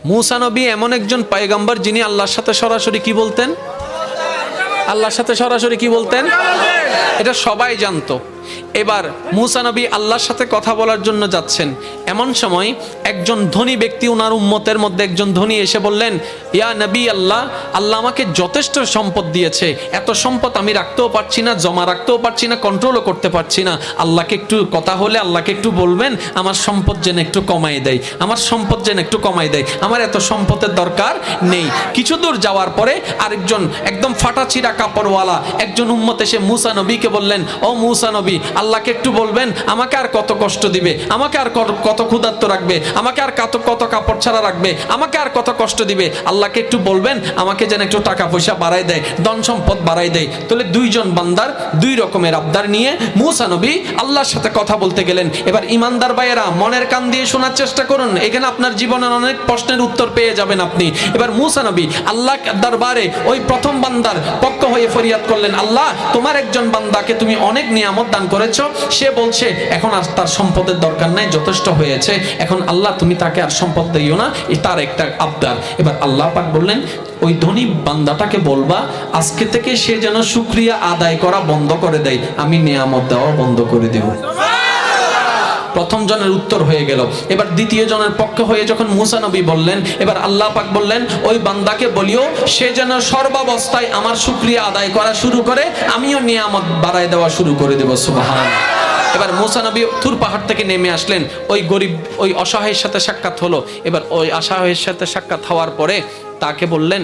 মূসা নবী এমন একজন পয়গম্বর যিনি আল্লাহর সাথে সরাসরি কি বলতেন? আল্লাহর সাথে সরাসরি কি বলতেন? এটা সবাই জানতো। এবার মূসা নবী আল্লাহর সাথে কথা বলার জন্য যাচ্ছেন, এমন সময় একজন ধনী ব্যক্তি, ওনার উম্মতের মধ্যে একজন ধনী এসে বললেন, ইয়া নবী আল্লাহ, আল্লাহ আমাকে যথেষ্ট সম্পদ দিয়েছে, এত সম্পদ আমি রাখতেও পারছি না, জমা রাখতেও পারছি না, কন্ট্রোলও করতে পারছি না। আল্লাহকে একটু কথা হলে আল্লাহকে একটু বলবেন আমার সম্পদ যেন একটু কমাই দেয়, আমার সম্পদ যেন একটু কমাই দেয়, আমার এত সম্পদের দরকার নেই। কিছু দূর যাওয়ার পরে আরেকজন একদম ফাটাছিড়া কাপড়ওয়ালা একজন উম্মত এসে মূসা নবীকে বললেন, ও মূসা নবী, আল্লাহকে একটু বলবেন আমাকে আর কত কষ্ট দিবে, আমাকে আর কত ক্ষুধার্ত রাখবে, আমাকে আর কত কাপড় ছাড়া রাখবে, আমাকে আর কত কষ্ট দিবে, আল্লাহকে একটু বলবেন আমাকে যেন একটু টাকা পয়সা বাড়াই দেয়, ধন সম্পদ বাড়াই দেয়। তাহলে দুইজন বান্দার দুই রকমের আবদার নিয়ে মূসা নবী আল্লাহর সাথে কথা বলতে গেলেন। এবার ইমানদার ভাইয়েরা মনের কান দিয়ে শোনার চেষ্টা করুন, এখানে আপনার জীবনের অনেক প্রশ্নের উত্তর পেয়ে যাবেন আপনি। এবার মূসা নবী আল্লাহ দরবারে ওই প্রথম বান্দার পক্ষ হয়ে ফরিয়াদ করলেন, আল্লাহ তোমার একজন বান্দাকে তুমি অনেক নিয়ামত দান করেছো, সে বলছে এখন আর তার সম্পদের দরকার নাই, যথেষ্ট হয়েছে, এখন আল্লাহ তুমি তাকে আর সম্পদ দিও না, তার একটা আবদার। এবার আল্লাহ পাক বললেন, ওই ধনী বান্দাটাকে বলবা আজকে থেকে সে যেন শুকরিয়া আদায় করা বন্ধ করে দেয়, আমি নিয়ামত দেওয়া বন্ধ করে দেব। প্রথম জনের উত্তর হয়ে গেল। এবার দ্বিতীয় জনের পক্ষে হয়ে যখন মূসা নবী বললেন, এবার আল্লাহ পাক বললেন, ওই বান্দাকে বলিও সে যেন সর্বাবস্থায় আমার শুকরিয়া আদায় করা শুরু করে, আমিও নিয়ামত বাড়ায় দেওয়া শুরু করে দেব। সুবহানাল্লাহ। এবার মূসা নবী তুর পাহাড় থেকে নেমে আসলেন, ওই গরিব ওই অসহায়ের সাথে সাক্ষাৎ হলো। এবার ওই অসহায়ের সাথে সাক্ষাৎ হওয়ার পরে তাকে বললেন,